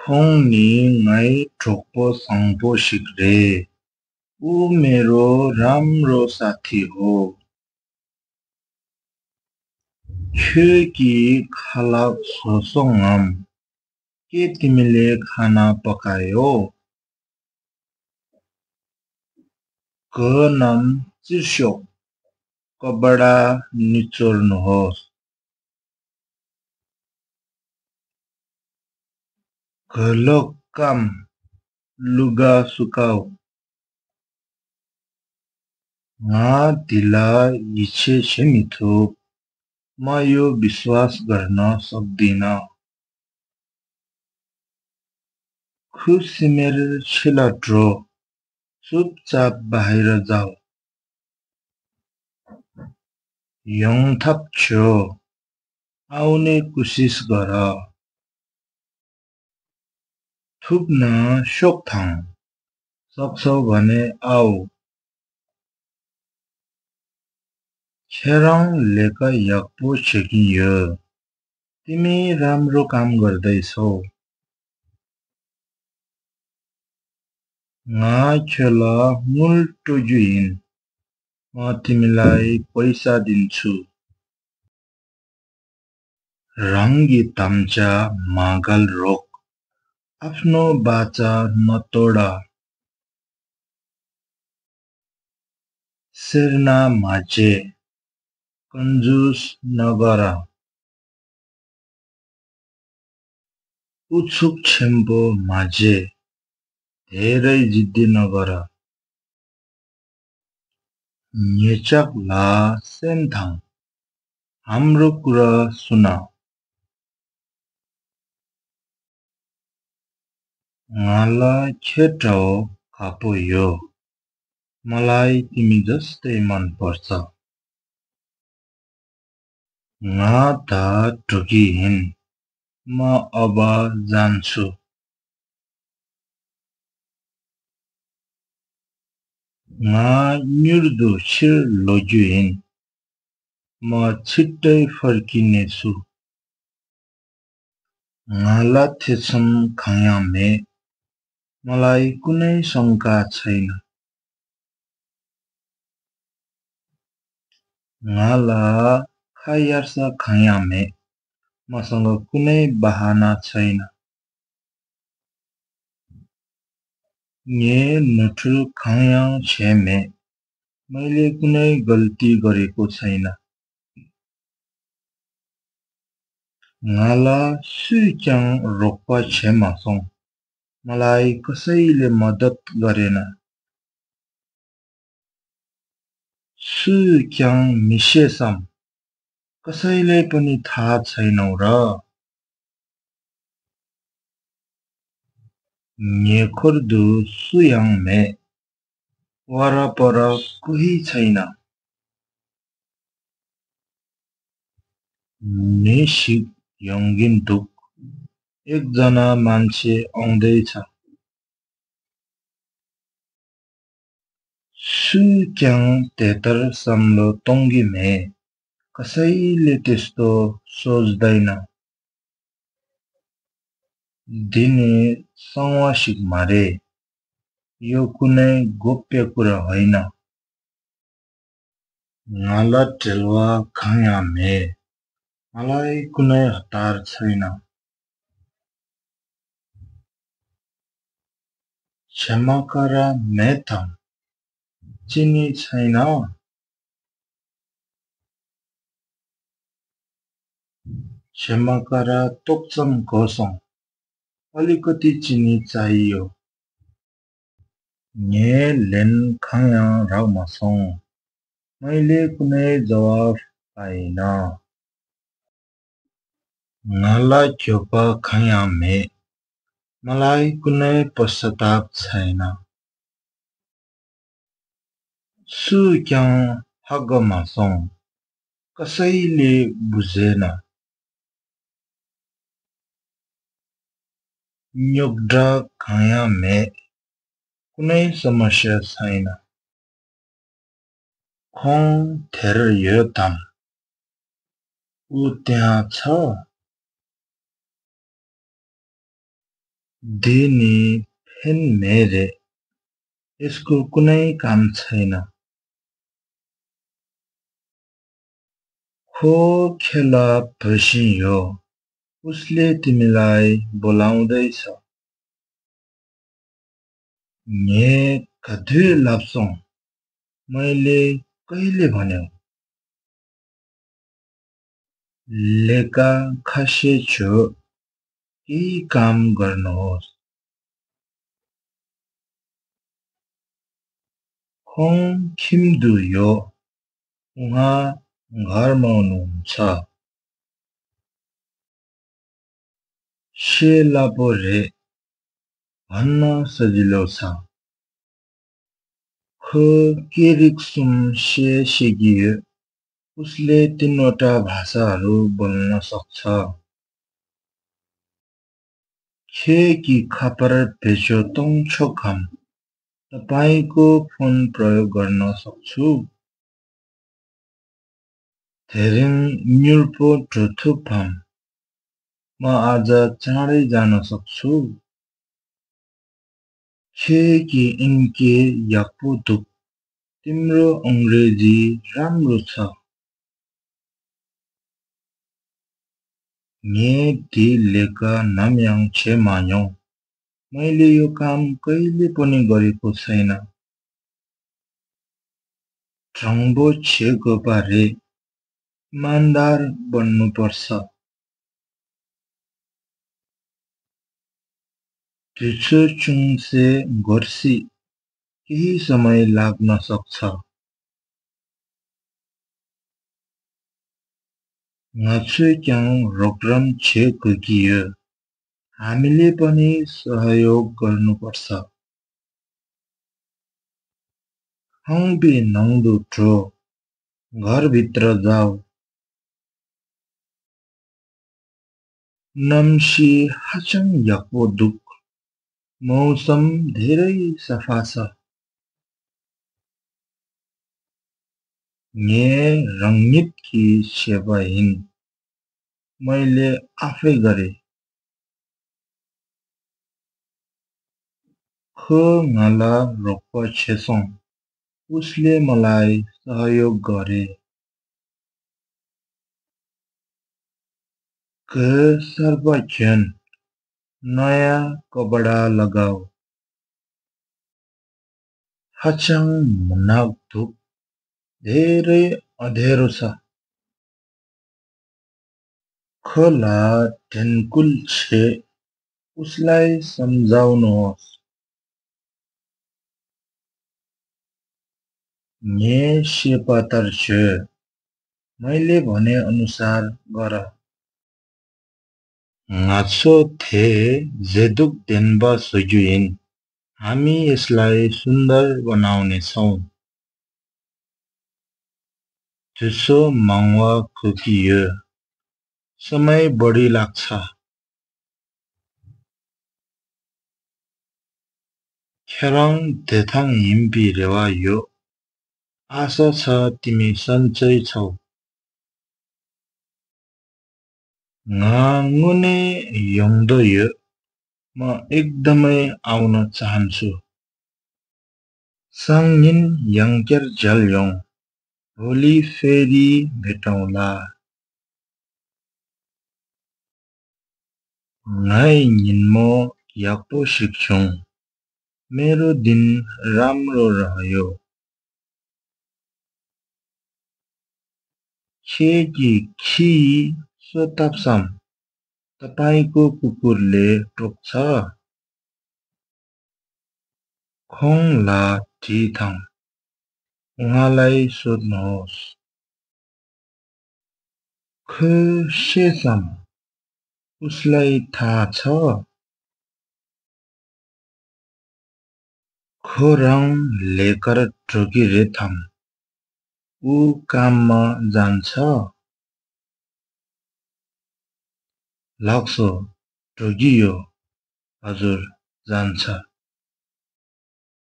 खोङनी ngै ठोक्पो सङ्पो सिक्रे, ऊ मेरो राम्रो साथी हो। छ्युकी खाला सोसोङम, के तिमीले खाना पकायो? घनम चिर्स्योक, कपडा निचोर्नुहोस्। घलोक्कम, लुगा सुकाऊ। ngā ढिला इछे छिमिथु, म यो विश्वास गर्न सक्दिन। खुसिमेर छिलट्रो, चुपचाप बाहिर जाऊ। यङथाप्छ्यो, आउने कोसिस गर। थुक्न सोक्थाङ, सक्छौ भने आऊ। खेरङ लेक यक्पो छेकियो, तिमी राम्रो काम गर्दैछौ। ngā खेल मुल्टुजुइन, म तिमीलाई पैसा दिन्छु। रङ्गी तम्चा मागल रोक, आफ्नो बाचा नतोड। सिर्ना माझे, कन्जुस नगर। उछुक छेम्पो माझे, धेरै जिद्दी नगर। न्येचक ला सेन्थाङ, हाम्रो कुरा सुन। ngāलाई खेटौ खापो यो, मलाई तिमी जस्तै मन पर्छ। ngā ता ढुकिहिन, म अब जान्छु। ngā निर्दो छिर लोजुहिन, म छिट्टै फर्किनेछु। ngāला थेछम खायामे, मलाई कुनै शङ्का छैन। ngāला खायार्सा खायामे, मसँग कुनै बहाना छैन। न्ये नुठु खाया छेमे, मैले कुनै गल्ती गरेको छैन। ngāला सुइच्याङ रोक्पा छेमासोङ, मलाई कसैले मद्दत गरेन। सुइच्याङ मिसेसम, कसैलाई पनि थाहा छैनौ र। न्येखोर्दु सुयाङमे, वरपर कोही छैन। निशिक यङ्गिन्तुक, एकजना मान्छे आउँदैछ। सुइच्याङ तेतर सम्लो तोङ्गिमे, कसैले त्यस्तो सोच्दैन। दिने संवासिक मारे, यो कुनै गोप्य कुरा होइन। ngāला टेलवा खायामे, मलाई कुनै हतार छैन। क्षमाकरा मेथम, चिनी छैन। क्षमाकरा तोक्चम घोसङ, अलिकति चिनी चाहियो। न्ये लेन खाया राउमासोङ, मैले कुनै जवाफ पाइन। ngāला क्योपा खायामे, मलाई कुनै पश्चाताप छैन। सुइच्याङ हगमासोङ, कसैले बुझेन। न्योक्ड्रा खायामे, कुनै समस्या छैन। खोङ थेर योताम, ऊ त्यहाँ छ। दिनी फेन मेरे यसको कुनै काम छैन। खो खेला भसियो उसले तिमीलाई बोलाउँदैछ। ने कधु लाप्सों मैले कहिले भन्यो। लेका खसे छु केही काम गर्नुहोस्। खोङ खिम्दु यो उहाँ घरमा हुनुहुन्छ। से लापो रे भन्न सजिलो छ। ख केरिक्सुम से सिकियो उसले 3 वटा भाषाहरू बोल्न सक्छ। खे कि खपर भेचो तङ छोखम तपाईको फोन प्रयोग गर्न सक्छु। धेरिङ न्युल्पो ढुथुफम म आज चाँडै जान सक्छु। खे कि इन्के याकु दुख तिम्रो अंग्रेजी राम्रो छ। ने ती लेका नाम्याङ छे मान्यौ मैले यो काम कहिले पनि गरेको छैन। ट्रङ्बो छेको बारे इमानदार बन्नुपर्छ। त्रिचो चुङसे घोर्सी केही समय लाग्न सक्छ। ngacui kyang रोक्रम छे कुकियो हामीले पनि सहयोग गर्नुपर्छ। हङबी नङदु ट्रो घरभित्र जाऊ। नम्सी हाचङ याकु दुख मौसम धेरै सफा छ। ने रङ्गित कि सेवाहिन मैले आफै गरे। ख ngala रोक्प छेसों उसले मलाई सहयोग गरे। क सर्वजन नयाँ कपडा लगाऊ। हाचङ मुनाक धुप धेरै अँधेरो छ। खोला ढेन्कुल छे उसलाई सम्झाउनुहोस्। ने सेपातर छे मैले भने अनुसार गर। ngaco थे जेदुक देन्बा सजुइन हामी यसलाई सुन्दर बनाउने छौं। जुसो मांगवा खुकियो समय बढी लाग्छ। खेरङ देथाङ हिम्पी रेवा यो आशा छ तिमी सन्चै छौ। nguने योंगदो यो म एकदमै आउन चाहन्छु। साङनिन याङ्केर जलयोङ भोलि फेरि भेटौँला। ngai निन्मो याक्पो सिक्छौं मेरो दिन राम्रो रह्यो। छेकी खी सोताप्सम तपाईको कुकुरले टोक्छ। खोङ ला ठिथाङ उहाँलाई सोध्नुहोस्। ख शेसम उसलाई थाहा छ। खोरङ लेकर ठोकिरेथम ऊ काममा जान्छ। लाग्सो ठोकियो हजुर जान्छ।